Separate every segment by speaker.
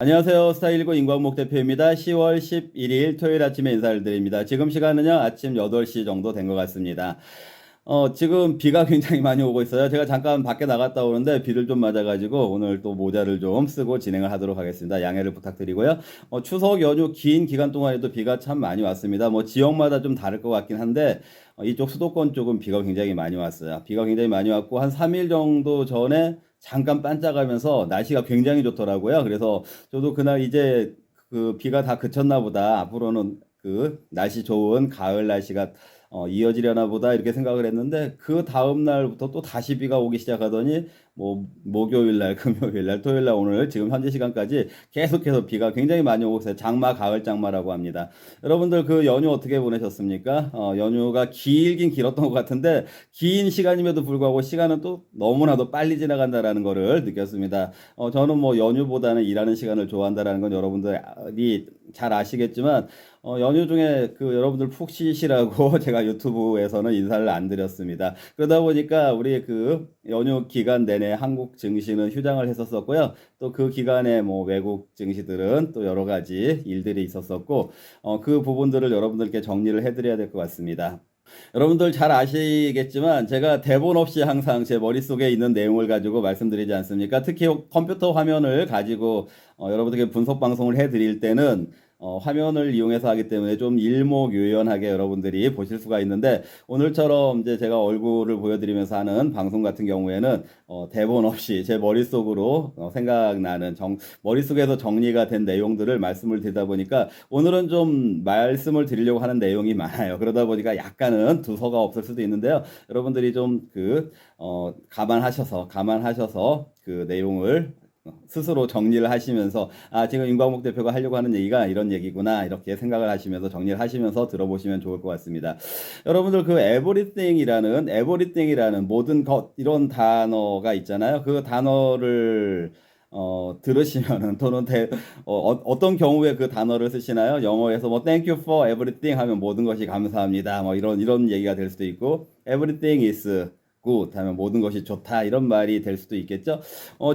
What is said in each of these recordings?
Speaker 1: 안녕하세요. 스타일19 임광목 대표입니다. 10월 11일 토요일 아침에 인사를 드립니다. 지금 시간은요, 아침 8시 정도 된 것 같습니다. 지금 비가 굉장히 많이 오고 있어요. 제가 잠깐 밖에 나갔다 오는데 비를 좀 맞아가지고 오늘 또 모자를 좀 쓰고 진행을 하도록 하겠습니다. 양해를 부탁드리고요. 추석 연휴 긴 기간 동안에도 비가 참 많이 왔습니다. 뭐 지역마다 좀 다를 것 같긴 한데, 이쪽 수도권 쪽은 비가 굉장히 많이 왔어요. 비가 굉장히 많이 왔고, 한 3일 정도 전에 잠깐 반짝하면서 날씨가 굉장히 좋더라고요. 그래서 저도 그날 이제 그 비가 다 그쳤나 보다. 앞으로는 그 날씨 좋은 가을 날씨가 이어지려나 보다 이렇게 생각을 했는데 그 다음 날부터 또 다시 비가 오기 시작하더니 뭐 목요일 날, 금요일 날, 토요일 날 오늘 지금 현재 시간까지 계속해서 비가 굉장히 많이 오고 있어요. 장마, 가을 장마라고 합니다. 여러분들 그 연휴 어떻게 보내셨습니까? 연휴가 길긴 길었던 것 같은데 긴 시간임에도 불구하고 시간은 또 너무나도 빨리 지나간다라는 거를 느꼈습니다. 저는 뭐 연휴보다는 일하는 시간을 좋아한다라는 건 여러분들이 잘 아시겠지만 연휴 중에 그 여러분들 푹 쉬시라고 제가 유튜브에서는 인사를 안 드렸습니다. 그러다 보니까 우리 그 연휴 기간 내내 한국 증시는 휴장을 했었었고요. 또 그 기간에 뭐 외국 증시들은 또 여러 가지 일들이 있었었고, 그 부분들을 여러분들께 정리를 해드려야 될 것 같습니다. 여러분들 잘 아시겠지만 제가 대본 없이 항상 제 머릿속에 있는 내용을 가지고 말씀드리지 않습니까? 특히 컴퓨터 화면을 가지고 여러분들께 분석 방송을 해드릴 때는 화면을 이용해서 하기 때문에 좀 일목요연하게 여러분들이 보실 수가 있는데 오늘처럼 이제 제가 얼굴을 보여드리면서 하는 방송 같은 경우에는 대본 없이 제 머릿속으로 생각나는 머릿속에서 정리가 된 내용들을 말씀을 드리다 보니까 오늘은 좀 말씀을 드리려고 하는 내용이 많아요. 그러다 보니까 약간은 두서가 없을 수도 있는데요. 여러분들이 좀 감안하셔서 그 내용을 스스로 정리를 하시면서 지금 임광목 대표가 하려고 하는 얘기가 이런 얘기구나 이렇게 생각을 하시면서 정리를 하시면서 들어보시면 좋을 것 같습니다. 여러분들 그 everything이라는 모든 것 이런 단어가 있잖아요. 그 단어를 들으시면은 또는 어떤 경우에 그 단어를 쓰시나요? 영어에서 뭐 thank you for everything 하면 모든 것이 감사합니다. 뭐 이런 얘기가 될 수도 있고 everything is good 하면 모든 것이 좋다 이런 말이 될 수도 있겠죠.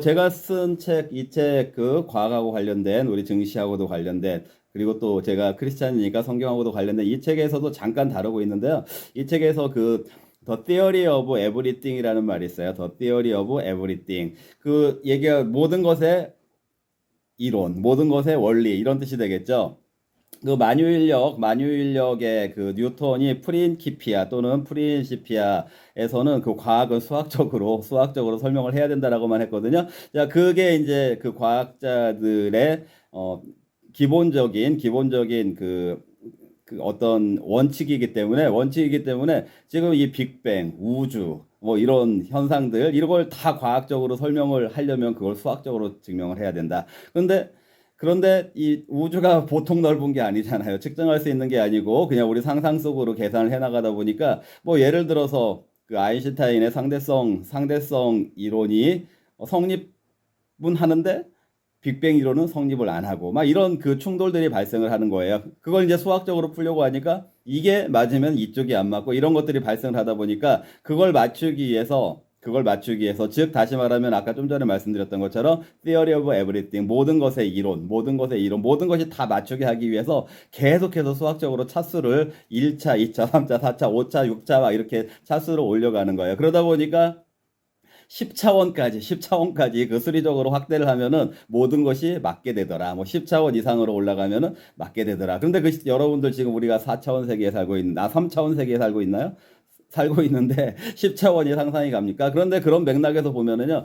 Speaker 1: 제가 쓴 책, 이 책 그 과학하고 관련된 우리 증시하고도 관련된 그리고 또 제가 크리스찬이니까 성경하고도 관련된 이 책에서도 잠깐 다루고 있는데요. 이 책에서 그 The Theory of Everything이라는 말이 있어요. The Theory of Everything. 그 얘기가 모든 것의 이론, 모든 것의 원리 이런 뜻이 되겠죠. 그 만유인력의 그 뉴턴이 프린키피아 또는 프린시피아에서는 그 과학은 수학적으로 설명을 해야 된다라고만 했거든요. 자, 그게 이제 그 과학자들의 기본적인 그 어떤 원칙이기 때문에 지금 이 빅뱅, 우주, 뭐 이런 현상들, 이런 걸 다 과학적으로 설명을 하려면 그걸 수학적으로 증명을 해야 된다. 그런데 이 우주가 보통 넓은 게 아니잖아요. 측정할 수 있는 게 아니고 그냥 우리 상상 속으로 계산을 해 나가다 보니까 뭐 예를 들어서 그 아인슈타인의 상대성 이론이 성립은 하는데 빅뱅 이론은 성립을 안 하고 막 이런 그 충돌들이 발생을 하는 거예요. 그걸 이제 수학적으로 풀려고 하니까 이게 맞으면 이쪽이 안 맞고 이런 것들이 발생을 하다 보니까 그걸 맞추기 위해서 즉 다시 말하면 아까 좀 전에 말씀드렸던 것처럼 theory of everything 모든 것이 다 맞추게 하기 위해서 계속해서 수학적으로 차수를 1차, 2차, 3차, 4차, 5차, 6차 막 이렇게 차수를 올려가는 거예요. 그러다 보니까 10차원까지 그 수리적으로 확대를 하면은 모든 것이 맞게 되더라. 뭐 10차원 이상으로 올라가면은 맞게 되더라. 그런데 여러분들 지금 우리가 4차원 세계에 살고 3차원 세계에 살고 있나요? 살고 있는데 10차원이 상상이 갑니까? 그런데 그런 맥락에서 보면은요,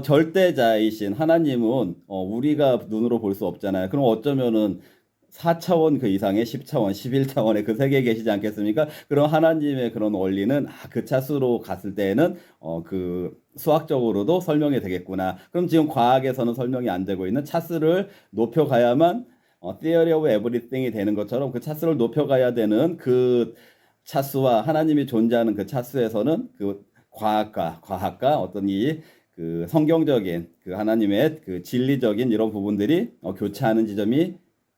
Speaker 1: 절대자이신 하나님은 우리가 눈으로 볼 수 없잖아요. 그럼 어쩌면은 4차원 그 이상의 10차원, 11차원의 그 세계에 계시지 않겠습니까? 그럼 하나님의 그런 원리는 그 차수로 갔을 때에는 그 수학적으로도 설명이 되겠구나. 그럼 지금 과학에서는 설명이 안 되고 있는 차수를 높여가야만 theory of everything이 되는 것처럼 그 차수를 높여가야 되는 그 차수와 하나님이 존재하는 그 차수에서는 그 과학과 어떤 그 성경적인 그 하나님의 그 진리적인 이런 부분들이 교차하는 지점이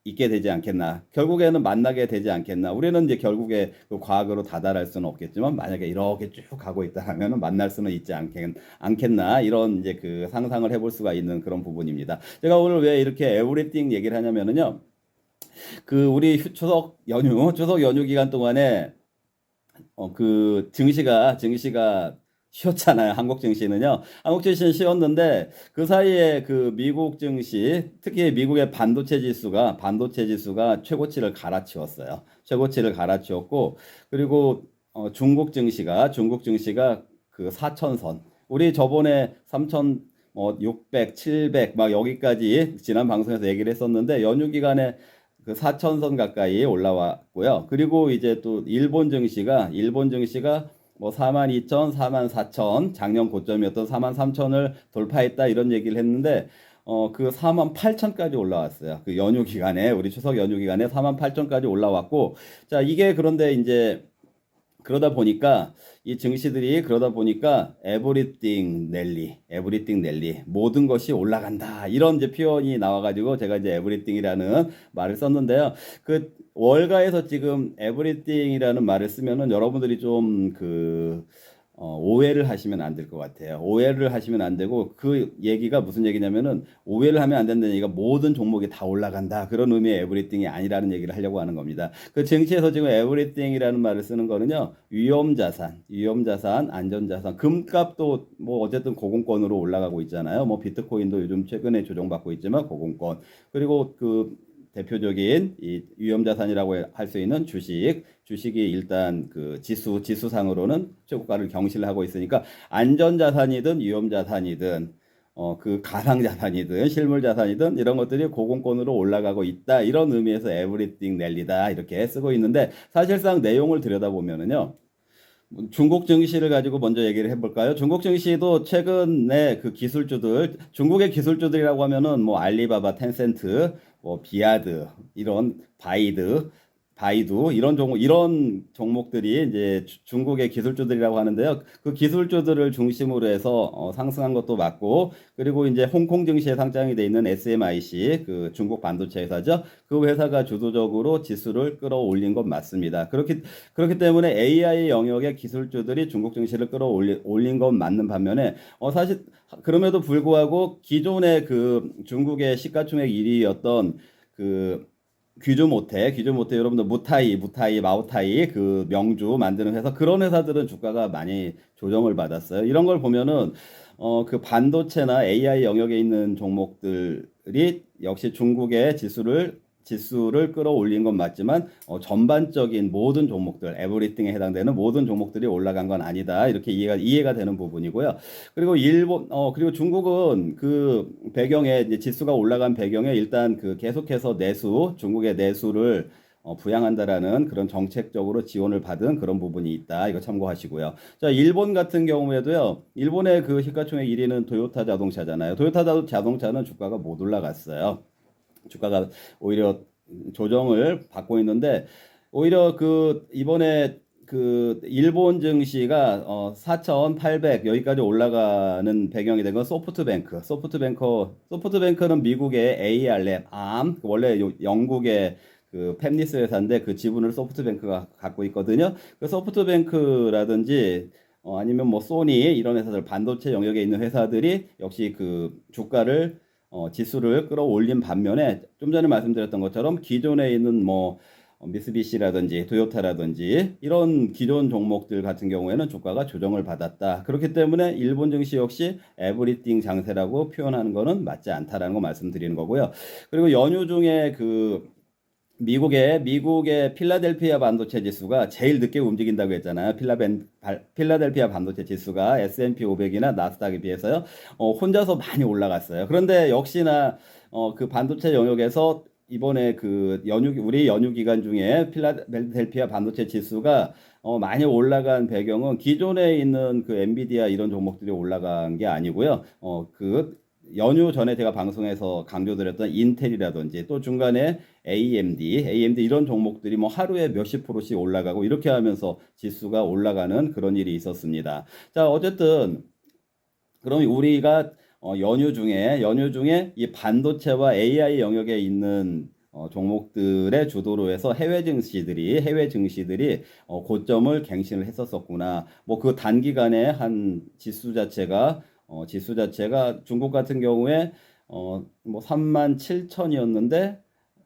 Speaker 1: 있게 되지 않겠나. 결국에는 만나게 되지 않겠나. 우리는 이제 결국에 그 과학으로 다다를 수는 없겠지만 만약에 이렇게 쭉 가고 있다면은 만날 수는 있지 않겠나. 이런 이제 그 상상을 해볼 수가 있는 그런 부분입니다. 제가 오늘 왜 이렇게 에브리띵 얘기를 하냐면은요. 그 우리 추석 연휴 기간 동안에 그 증시가 쉬었잖아요. 한국 증시는요. 한국 증시는 쉬었는데 그 사이에 그 미국 증시, 특히 미국의 반도체 지수가 최고치를 갈아치웠어요. 최고치를 갈아치웠고 그리고 중국 증시가 그 4천선. 우리 저번에 3천 600, 700 막 여기까지 지난 방송에서 얘기를 했었는데 연휴 기간에 그 4천선 가까이 올라왔고요. 그리고 이제 또 일본 증시가 뭐 42,000, 44,000 작년 고점이었던 43,000을 돌파했다 이런 얘기를 했는데 그 48,000까지 올라왔어요. 그 연휴 기간에 우리 추석 연휴 기간에 48,000까지 올라왔고 자, 이게 그런데 이제 그러다 보니까 에브리띵 넬리 모든 것이 올라간다 이런 이제 표현이 나와가지고 제가 이제 에브리띵이라는 말을 썼는데요. 그 월가에서 지금 에브리띵이라는 말을 쓰면은 여러분들이 좀그 오해를 하시면 안 될 것 같아요. 오해를 하시면 안 되고 그 얘기가 무슨 얘기냐면은 오해를 하면 안 된다는 얘기가 모든 종목이 다 올라간다. 그런 의미의 에브리띵이 아니라는 얘기를 하려고 하는 겁니다. 그 증시에서 지금 에브리띵이라는 말을 쓰는 거는요. 위험자산, 안전자산, 금값도 뭐 어쨌든 고공권으로 올라가고 있잖아요. 뭐 비트코인도 요즘 최근에 조정받고 있지만 고공권. 그리고 그 대표적인 이 위험자산이라고 할 수 있는 주식이 일단 그 지수상으로는 최고가를 경신하고 있으니까 안전자산이든 위험자산이든 그 가상자산이든 실물자산이든 이런 것들이 고공권으로 올라가고 있다 이런 의미에서 에브리띵 랠리다 이렇게 쓰고 있는데 사실상 내용을 들여다보면은요. 중국 증시를 가지고 먼저 얘기를 해볼까요? 중국 증시도 최근에 그 중국의 기술주들이라고 하면은 뭐 알리바바, 텐센트, 뭐 비아드, 이런 바이두 이런 종목들이 이제 중국의 기술주들이라고 하는데요. 그 기술주들을 중심으로 해서 상승한 것도 맞고 그리고 이제 홍콩 증시에 상장이 돼 있는 SMIC 그 중국 반도체 회사죠. 그 회사가 주도적으로 지수를 끌어올린 것 맞습니다. 그렇기 때문에 AI 영역의 기술주들이 중국 증시를 끌어올린 건 맞는 반면에 사실 그럼에도 불구하고 기존의 그 중국의 시가총액 1위였던 그 귀주모테 여러분들 마오타이 그 명주 만드는 회사 그런 회사들은 주가가 많이 조정을 받았어요. 이런 걸 보면은 그 반도체나 AI 영역에 있는 종목들이 역시 중국의 지수를 끌어올린 건 맞지만 전반적인 모든 종목들 에브리띵에 해당되는 모든 종목들이 올라간 건 아니다 이렇게 이해가 되는 부분이고요. 그리고 그리고 중국은 그 배경에 이제 지수가 올라간 배경에 일단 그 계속해서 중국의 내수를 부양한다라는 그런 정책적으로 지원을 받은 그런 부분이 있다. 이거 참고하시고요. 자, 일본 같은 경우에도요. 일본의 그 시가총액 1위는 토요타 자동차잖아요. 토요타 자동차는 주가가 못 올라갔어요. 주가가 오히려 조정을 받고 있는데 오히려 그 이번에 그 일본 증시가 4,800 여기까지 올라가는 배경이 된 건 소프트뱅크는 미국의 ARM 원래 영국의 그 팹리스 회사인데 그 지분을 소프트뱅크가 갖고 있거든요. 그 소프트뱅크라든지 아니면 뭐 소니 이런 회사들 반도체 영역에 있는 회사들이 역시 그 지수를 끌어올린 반면에 좀 전에 말씀드렸던 것처럼 기존에 있는 뭐 미쓰비시라든지 토요타라든지 이런 기존 종목들 같은 경우에는 주가가 조정을 받았다. 그렇기 때문에 일본 증시 역시 에브리띵 장세라고 표현하는 것은 맞지 않다라는 거 말씀드리는 거고요. 그리고 연휴 중에 그 미국의 필라델피아 반도체 지수가 제일 늦게 움직인다고 했잖아요. 필라델피아 반도체 지수가 S&P 500이나 나스닥에 비해서요. 혼자서 많이 올라갔어요. 그런데 역시나 그 반도체 영역에서 이번에 우리 연휴 기간 중에 필라델피아 반도체 지수가 많이 올라간 배경은 기존에 있는 그 엔비디아 이런 종목들이 올라간 게 아니고요. 연휴 전에 제가 방송에서 강조드렸던 인텔이라든지 또 중간에 AMD 이런 종목들이 뭐 하루에 몇십 프로씩 올라가고 이렇게 하면서 지수가 올라가는 그런 일이 있었습니다. 자, 어쨌든 그럼 우리가 연휴 중에 이 반도체와 AI 영역에 있는 종목들의 주도로 해서 해외 증시들이 고점을 갱신을 했었었구나. 뭐 그 단기간에 한 지수 자체가 중국 같은 경우에 뭐 37,000이었는데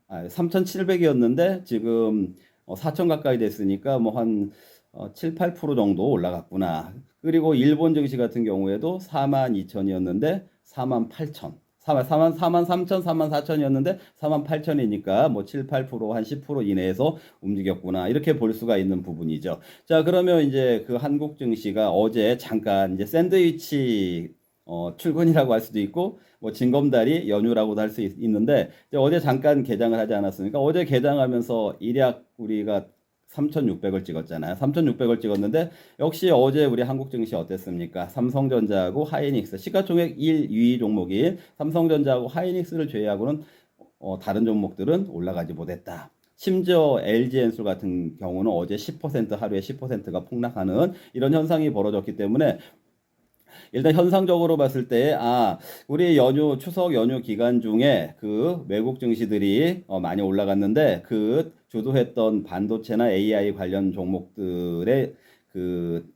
Speaker 1: 3,700이었는데 지금 4,000 가까이 됐으니까 뭐 한 7, 8% 정도 올라갔구나. 그리고 일본 증시 같은 경우에도 42,000이었는데 48,000. 43,000, 44,000이었는데 48,000이니까 뭐 7, 8%, 한 10% 이내에서 움직였구나. 이렇게 볼 수가 있는 부분이죠. 자, 그러면 이제 그 한국 증시가 어제 잠깐 이제 샌드위치 출근이라고 할 수도 있고 뭐 징검다리 연휴라고도 할 수 있는데 어제 잠깐 개장을 하지 않았습니까? 어제 개장하면서 일약 우리가 3,600을 찍었잖아요. 3,600을 찍었는데 역시 어제 우리 한국 증시 어땠습니까? 삼성전자하고 하이닉스 시가총액 1, 2위 종목이 삼성전자하고 하이닉스를 제외하고는 다른 종목들은 올라가지 못했다. 심지어 LG엔솔 같은 경우는 어제 10% 하루에 10%가 폭락하는 이런 현상이 벌어졌기 때문에 일단 현상적으로 봤을 때, 우리 추석 연휴 기간 중에 그 외국 증시들이 많이 올라갔는데 그 주도했던 반도체나 AI 관련 종목들의 그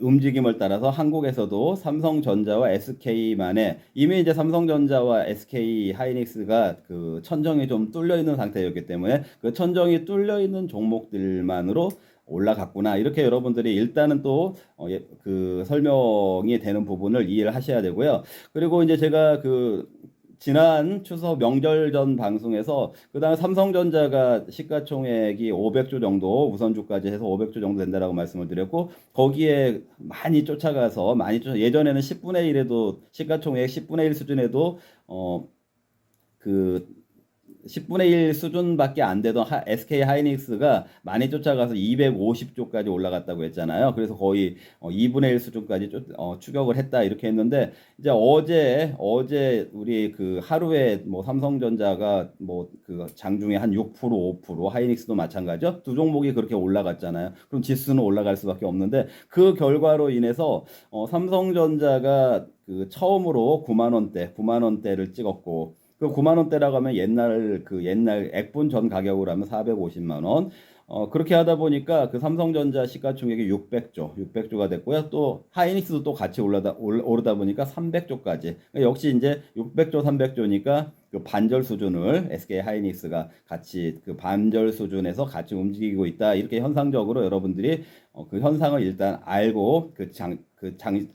Speaker 1: 움직임을 따라서 한국에서도 삼성전자와 SK만의 이미 이제 삼성전자와 SK 하이닉스가 그 천정이 좀 뚫려 있는 상태였기 때문에 그 천정이 뚫려 있는 종목들만으로 올라갔구나. 이렇게 여러분들이 일단은 또 그 설명이 되는 부분을 이해를 하셔야 되고요. 그리고 이제 제가 그 지난 추석 명절 전 방송에서 그다음에 삼성전자가 시가총액이 500조 정도 우선주까지 해서 500조 정도 된다라고 말씀을 드렸고 거기에 많이 쫓아가서 예전에는 10분의 1에도 시가총액 10분의 1 수준에도 그 10분의 1 수준밖에 안 되던 SK 하이닉스가 많이 쫓아가서 250조까지 올라갔다고 했잖아요. 그래서 거의 2분의 1 수준까지 추격을 했다 이렇게 했는데 이제 어제 우리 그 하루에 뭐 삼성전자가 뭐 그 장중에 한 6%, 5% 하이닉스도 마찬가지죠. 두 종목이 그렇게 올라갔잖아요. 그럼 지수는 올라갈 수밖에 없는데 그 결과로 인해서 삼성전자가 그 처음으로 9만 원대를 찍었고 그 9만 원대라고 하면 옛날 액분 전 가격으로 하면 450만 원. 그렇게 하다 보니까 그 삼성전자 시가총액이 600조가 됐고요. 또 하이닉스도 또 같이 오르다 보니까 300조까지. 그러니까 역시 이제 600조, 300조니까 그 반절 수준을 SK 하이닉스가 같이 그 반절 수준에서 같이 움직이고 있다. 이렇게 현상적으로 여러분들이 그 현상을 일단 알고 그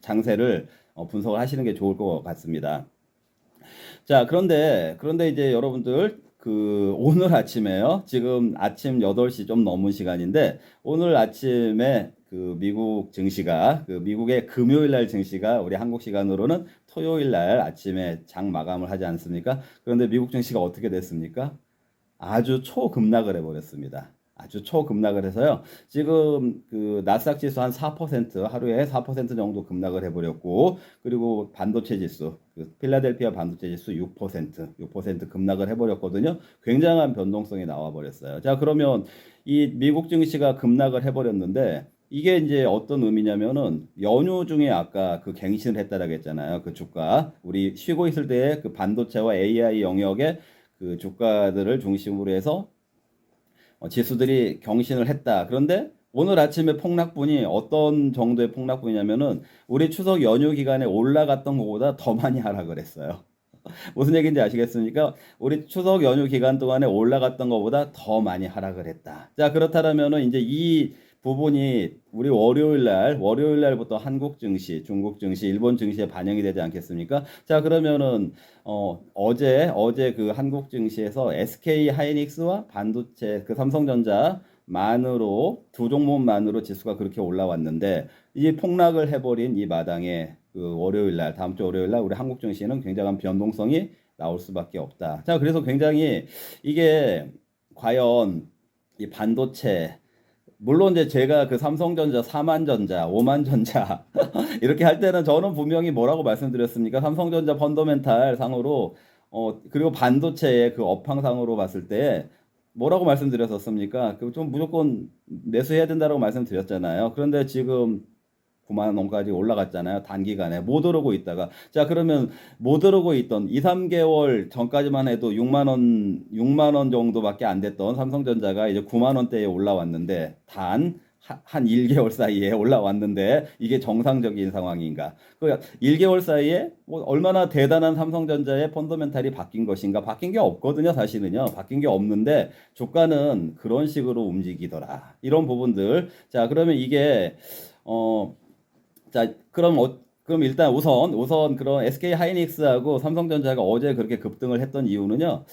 Speaker 1: 장세를 분석을 하시는 게 좋을 것 같습니다. 자, 그런데 이제 여러분들, 오늘 아침에요. 지금 아침 8시 좀 넘은 시간인데, 오늘 아침에 미국의 금요일 날 증시가 우리 한국 시간으로는 토요일 날 아침에 장 마감을 하지 않습니까? 그런데 미국 증시가 어떻게 됐습니까? 아주 초급락을 해버렸습니다. 아주 초급락을 해서요. 지금 그 나스닥 지수 한 4% 하루에 4% 정도 급락을 해버렸고, 그리고 반도체 지수, 필라델피아 반도체 지수 6% 급락을 해버렸거든요. 굉장한 변동성이 나와버렸어요. 자, 그러면 이 미국 증시가 급락을 해버렸는데, 이게 이제 어떤 의미냐면은 연휴 중에 아까 그 갱신을 했다라고 했잖아요. 그 주가. 우리 쉬고 있을 때 그 반도체와 AI 영역의 그 주가들을 중심으로 해서 지수들이 경신을 했다. 그런데 오늘 아침에 폭락분이 어떤 정도의 폭락분이냐면은 우리 추석 연휴 기간에 올라갔던 것보다 더 많이 하락을 했어요. 무슨 얘기인지 아시겠습니까? 우리 추석 연휴 기간 동안에 올라갔던 것보다 더 많이 하락을 했다. 자, 그렇다면은 이제 이 부분이 우리 월요일 날부터 한국 증시, 중국 증시, 일본 증시에 반영이 되지 않겠습니까? 자, 그러면은 어제 그 한국 증시에서 SK 하이닉스와 반도체 그 삼성전자만으로 두 종목만으로 지수가 그렇게 올라왔는데 이 폭락을 해버린 이 마당에 그 다음 주 월요일 날 우리 한국 증시는 굉장한 변동성이 나올 수밖에 없다. 자, 그래서 굉장히 이게 과연 이 반도체 물론 이제 제가 그 삼성전자 4만전자, 5만전자 이렇게 할 때는 저는 분명히 뭐라고 말씀드렸습니까? 삼성전자 펀더멘탈 상으로 그리고 반도체의 그 업황상으로 봤을 때 뭐라고 말씀드렸었습니까? 그 좀 무조건 매수해야 된다라고 말씀드렸잖아요. 그런데 지금 9만 원까지 올라갔잖아요. 단기간에 못 오르고 있다가. 자, 그러면 못 오르고 있던 2, 3개월 전까지만 해도 6만 원 정도밖에 안 됐던 삼성전자가 이제 9만 원대에 올라왔는데 한 1개월 사이에 올라왔는데 이게 정상적인 상황인가? 그 1개월 사이에 뭐 얼마나 대단한 삼성전자의 펀더멘탈이 바뀐 것인가? 바뀐 게 없거든요, 사실은요. 바뀐 게 없는데 주가는 그런 식으로 움직이더라. 이런 부분들. 자, 그러면 이게 자, 그럼 일단 우선 그런 SK 하이닉스하고 삼성전자가 어제 그렇게 급등을 했던 이유는요.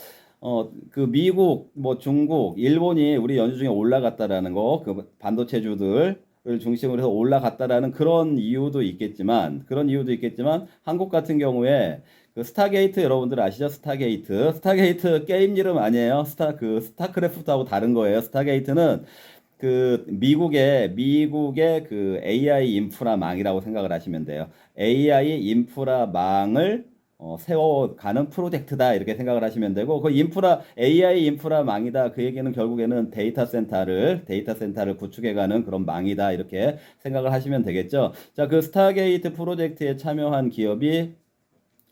Speaker 1: 그 미국, 뭐 중국, 일본이 우리 연휴 중에 올라갔다라는 거, 그 반도체주들을 중심으로 해서 올라갔다라는 그런 이유도 있겠지만, 한국 같은 경우에 그 스타게이트 여러분들 아시죠? 스타게이트 게임 이름 아니에요. 스타크래프트하고 다른 거예요. 스타게이트는 그 미국의 그 AI 인프라망이라고 생각을 하시면 돼요. AI 인프라망을 세워가는 프로젝트다 이렇게 생각을 하시면 되고 그 AI 인프라망이다 그 얘기는 결국에는 데이터 센터를 구축해가는 그런 망이다 이렇게 생각을 하시면 되겠죠. 자, 그 스타게이트 프로젝트에 참여한 기업이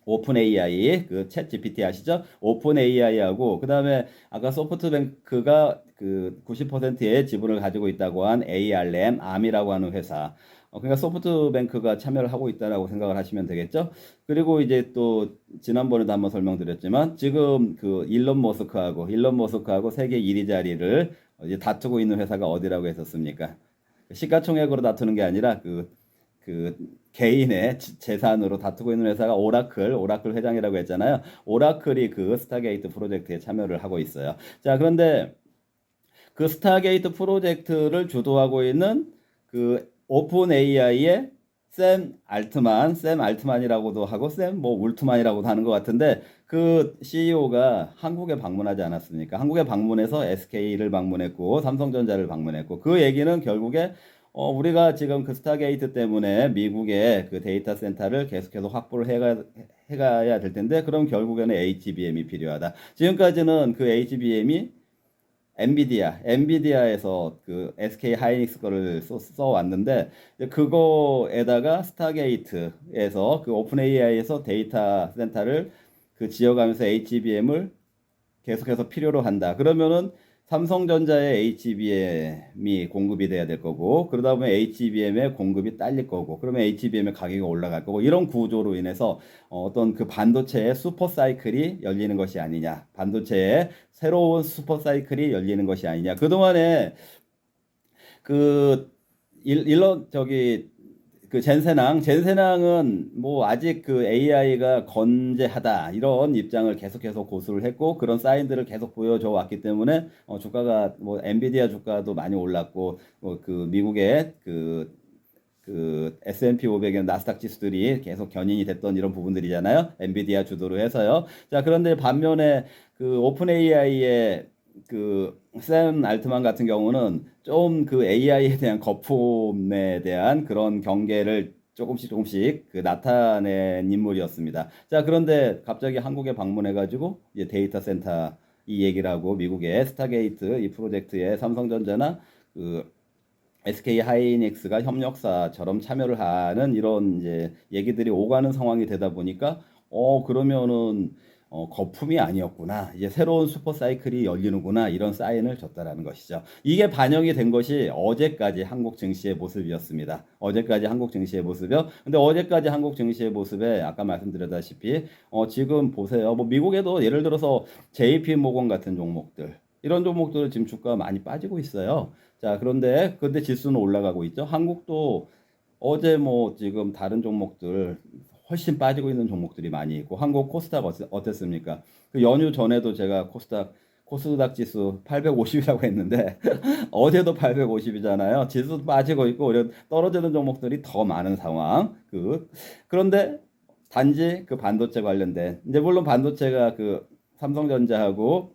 Speaker 1: 오픈 AI, 그 챗 GPT 아시죠? 오픈 AI하고, 그 다음에 아까 소프트뱅크가 그 90%의 지분을 가지고 있다고 한 ARM이라고 하는 회사. 그러니까 소프트뱅크가 참여를 하고 있다라고 생각을 하시면 되겠죠? 그리고 이제 또, 지난번에도 한번 설명드렸지만, 지금 그 일론 머스크하고 세계 1위 자리를 이제 다투고 있는 회사가 어디라고 했었습니까? 시가총액으로 다투는 게 아니라 그 개인의 재산으로 다투고 있는 회사가 오라클 회장이라고 했잖아요. 오라클이 그 스타게이트 프로젝트에 참여를 하고 있어요. 자, 그런데 그 스타게이트 프로젝트를 주도하고 있는 그 오픈 AI의 샘 알트만이라고도 하고 뭐 울트만이라고도 하는 것 같은데 그 CEO가 한국에 방문하지 않았습니까? 한국에 방문해서 SK를 방문했고 삼성전자를 방문했고 그 얘기는 결국에 우리가 지금 그 스타게이트 때문에 미국의 그 데이터 센터를 계속해서 확보를 해가야 될 텐데, 그럼 결국에는 HBM이 필요하다. 지금까지는 그 HBM이 엔비디아에서 그 SK 하이닉스 거를 써왔는데, 그거에다가 스타게이트에서 그 오픈 AI에서 데이터 센터를 그 지어가면서 HBM을 계속해서 필요로 한다. 그러면은 삼성전자의 HBM이 공급이 돼야 될 거고, 그러다 보면 HBM의 공급이 딸릴 거고, 그러면 HBM의 가격이 올라갈 거고, 이런 구조로 인해서 어떤 그 반도체의 슈퍼 사이클이 열리는 것이 아니냐. 반도체의 새로운 슈퍼 사이클이 열리는 것이 아니냐. 그동안에 그 그 젠세낭은 뭐 아직 그 AI가 건재하다 이런 입장을 계속해서 고수를 했고 그런 사인들을 계속 보여줘 왔기 때문에 주가가 뭐 엔비디아 주가도 많이 올랐고 그 미국의 그 S&P 500의 나스닥 지수들이 계속 견인이 됐던 이런 부분들이잖아요. 엔비디아 주도로 해서요. 자, 그런데 반면에 그 오픈 AI의 그 샘 알트만 같은 경우는 좀 그 AI에 대한 거품에 대한 그런 경계를 조금씩 그 나타낸 인물이었습니다. 자, 그런데 갑자기 한국에 방문해가지고 이제 데이터 센터 이 얘기를 하고 미국의 스타게이트 이 프로젝트에 삼성전자나 그 SK 하이닉스가 협력사처럼 참여를 하는 이런 이제 얘기들이 오가는 상황이 되다 보니까 그러면은 거품이 아니었구나. 이제 새로운 슈퍼 사이클이 열리는구나. 이런 사인을 줬다라는 것이죠. 이게 반영이 된 것이 어제까지 한국 증시의 모습이었습니다. 어제까지 한국 증시의 모습이요. 근데 어제까지 한국 증시의 모습에 아까 말씀드렸다시피 지금 보세요. 뭐 미국에도 예를 들어서 JP 모건 같은 종목들 이런 종목들은 지금 주가가 많이 빠지고 있어요. 자, 그런데 지수는 올라가고 있죠. 한국도 어제 뭐 지금 다른 종목들 훨씬 빠지고 있는 종목들이 많이 있고 한국 코스닥 어땠습니까? 그 연휴 전에도 제가 코스닥 지수 850이라고 했는데 어제도 850이잖아요. 지수도 빠지고 있고 떨어지는 종목들이 더 많은 상황. 그런데 단지 그 반도체 관련된 이제 물론 반도체가 그 삼성전자하고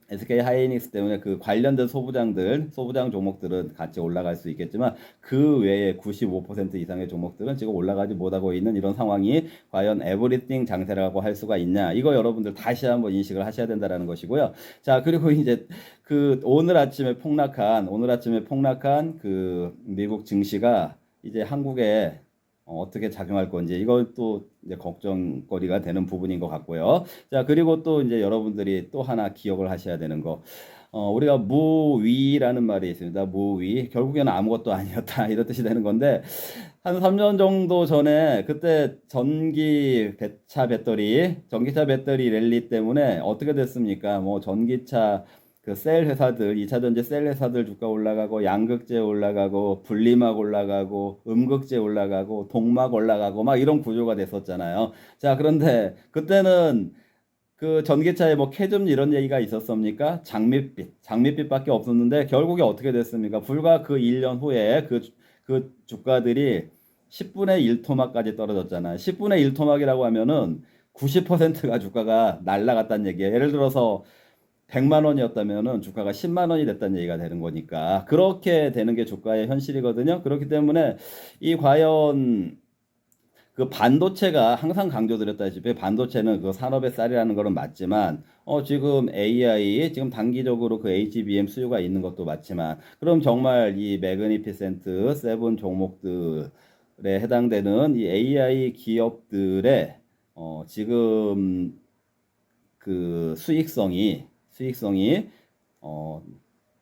Speaker 1: SK 하이닉스 때문에 그 관련된 소부장 종목들은 같이 올라갈 수 있겠지만 그 외에 95% 이상의 종목들은 지금 올라가지 못하고 있는 이런 상황이 과연 에브리띵 장세라고 할 수가 있냐. 이거 여러분들 다시 한번 인식을 하셔야 된다는 것이고요. 자, 그리고 이제 그 오늘 아침에 폭락한 그 미국 증시가 이제 한국에 어떻게 작용할 건지 이건 또 이제 걱정거리가 되는 부분인 것 같고요. 자, 그리고 또 이제 여러분들이 또 하나 기억을 하셔야 되는 거. 우리가 무위라는 말이 있습니다. 무위. 결국에는 아무것도 아니었다. 이런 뜻이 되는 건데, 한 3년 정도 전에 그때 전기차 배터리 랠리 때문에 어떻게 됐습니까? 뭐 전기차 그 셀 회사들, 2차 전지 셀 회사들 주가 올라가고, 양극재 올라가고, 분리막 올라가고, 음극재 올라가고, 동막 올라가고, 막 이런 구조가 됐었잖아요. 자, 그런데 그때는 그 전기차에 뭐 캐즘 이런 얘기가 있었습니까? 장밋빛밖에 없었는데 결국에 어떻게 됐습니까? 불과 그 1년 후에 그 주가들이 10분의 1토막까지 떨어졌잖아요. 10분의 1토막이라고 하면은 90%가 주가가 날라갔다는 얘기예요. 예를 들어서 100만 원이었다면은 주가가 10만 원이 됐다는 얘기가 되는 거니까 그렇게 되는 게 주가의 현실이거든요. 그렇기 때문에 이 과연 그 반도체가 항상 강조드렸다시피 반도체는 그 산업의 쌀이라는 거는 맞지만 지금 AI 지금 단기적으로 그 HBM 수요가 있는 것도 맞지만 그럼 정말 이 매그니피센트 세븐 종목들에 해당되는 이 AI 기업들의 지금 그 수익성이 어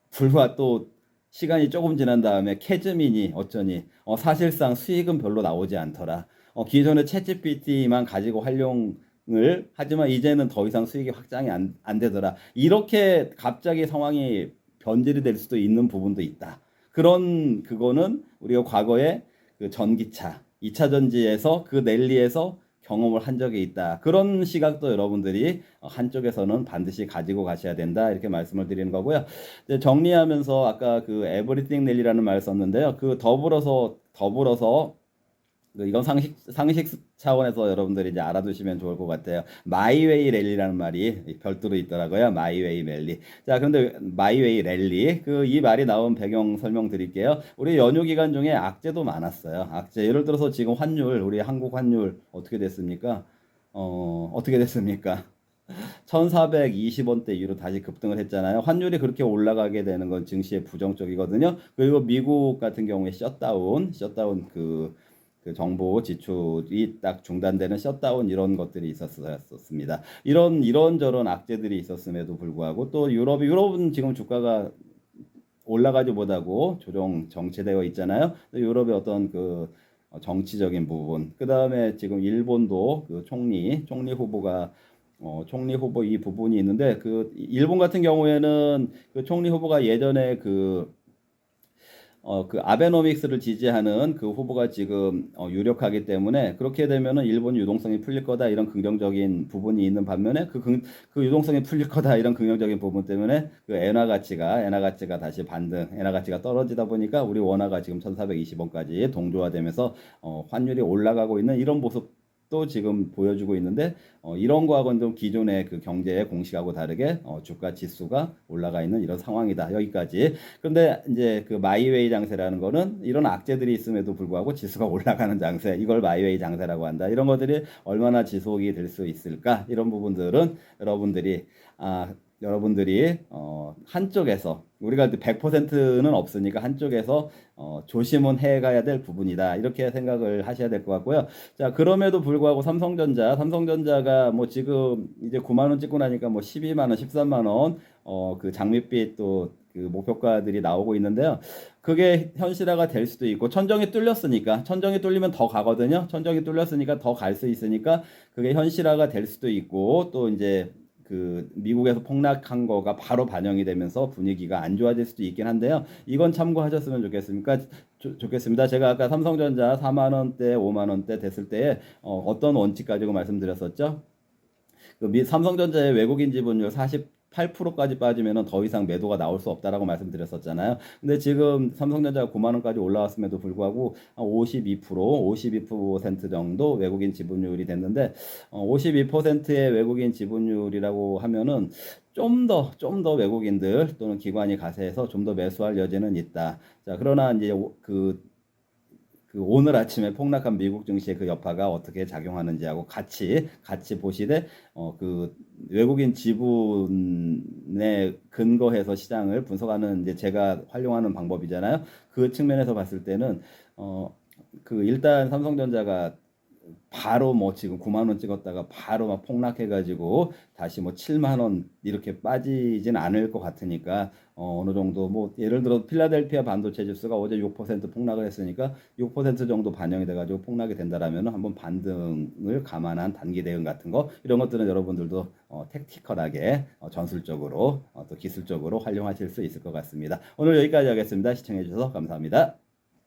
Speaker 1: 불과 또 시간이 조금 지난 다음에 캐즈미니 어쩌니 사실상 수익은 별로 나오지 않더라. 기존의 챗GPT만 가지고 활용을 하지만 이제는 더 이상 수익이 확장이 안 되더라. 이렇게 갑자기 상황이 변질이 될 수도 있는 부분도 있다. 그거는 우리가 과거에 그 전기차 2차 전지에서 그 랠리에서 경험을 한 적이 있다. 그런 시각도 여러분들이 한쪽에서는 반드시 가지고 가셔야 된다. 이렇게 말씀을 드리는 거고요. 이제 정리하면서 아까 그 에브리띵 랠리라는 말을 썼는데요. 그 더불어서 이건 상식 차원에서 여러분들이 이제 알아두시면 좋을 것 같아요. 마이웨이 랠리라는 말이 별도로 있더라고요. 마이웨이 랠리. 자, 그런데 마이웨이 랠리 이 말이 나온 배경 설명드릴게요. 우리 연휴 기간 중에 악재도 많았어요. 악재. 예를 들어서 지금 우리 한국 환율 어떻게 됐습니까? 어떻게 됐습니까? 1420원대 이후로 다시 급등을 했잖아요. 환율이 그렇게 올라가게 되는 건 증시에 부정적이거든요. 그리고 미국 같은 경우에 셧다운 그 정보 지출이 딱 중단되는 셧다운 이런 것들이 있었습니다. 이런저런 악재들이 있었음에도 불구하고 또 유럽은 지금 주가가 올라가지 못하고 조정 정체되어 있잖아요. 유럽의 어떤 정치적인 부분, 그 다음에 지금 일본도 그 총리 후보 이 부분이 있는데 그 일본 같은 경우에는 그 총리 후보가 예전에 그 아베노믹스를 지지하는 그 후보가 지금 유력하기 때문에 그렇게 되면은 일본 유동성이 풀릴 거다 이런 긍정적인 부분이 있는 반면에 그 유동성이 풀릴 거다 이런 긍정적인 부분 때문에 그 엔화 가치가 다시 엔화 가치가 떨어지다 보니까 우리 원화가 지금 1420원까지 동조화되면서 환율이 올라가고 있는 이런 모습도 지금 보여주고 있는데 이런 거하고는 좀 기존의 그 경제의 공식하고 다르게 주가 지수가 올라가 있는 이런 상황이다. 여기까지. 그런데 이제 그 마이웨이 장세라는 거는 이런 악재들이 있음에도 불구하고 지수가 올라가는 장세, 이걸 마이웨이 장세라고 한다. 이런 것들이 얼마나 지속이 될 수 있을까? 이런 부분들은 여러분들이 한쪽에서 우리가 100%는 없으니까 한쪽에서 조심은 해가야 될 부분이다. 이렇게 생각을 하셔야 될 것 같고요. 자, 그럼에도 불구하고 삼성전자가 뭐 지금 이제 9만 원 찍고 나니까 뭐 12만 원, 13만 원 그 장밋빛 또 그 목표가들이 나오고 있는데요. 그게 현실화가 될 수도 있고 천정이 뚫리면 더 가거든요. 천정이 뚫렸으니까 더 갈 수 있으니까 그게 현실화가 될 수도 있고 또 이제 그 미국에서 폭락한 거가 바로 반영이 되면서 분위기가 안 좋아질 수도 있긴 한데요. 이건 참고하셨으면 좋겠습니다. 제가 아까 삼성전자 4만 원대, 5만 원대 됐을 때에 어떤 원칙 가지고 말씀드렸었죠? 삼성전자의 외국인 지분율 48%까지 빠지면 더 이상 매도가 나올 수 없다라고 말씀드렸었잖아요. 근데 지금 삼성전자가 9만 원까지 올라왔음에도 불구하고 52% 정도 외국인 지분율이 됐는데 52%의 외국인 지분율이라고 하면은 좀 더 외국인들 또는 기관이 가세해서 좀 더 매수할 여지는 있다. 자, 그러나 이제 오늘 아침에 폭락한 미국 증시의 그 여파가 어떻게 작용하는지하고 같이 보시되 그 외국인 지분에 근거해서 시장을 분석하는 이제 제가 활용하는 방법이잖아요. 그 측면에서 봤을 때는 일단 삼성전자가 바로 뭐 지금 9만 원 찍었다가 바로 막 폭락해가지고 다시 뭐 7만 원 이렇게 빠지진 않을 것 같으니까 어느 정도 뭐 예를 들어 필라델피아 반도체 지수가 어제 6% 폭락을 했으니까 6% 정도 반영이 돼가지고 폭락이 된다라면 한번 반등을 감안한 단기 대응 같은 거 이런 것들은 여러분들도 택티컬하게 전술적으로 또 기술적으로 활용하실 수 있을 것 같습니다. 오늘 여기까지 하겠습니다. 시청해 주셔서 감사합니다.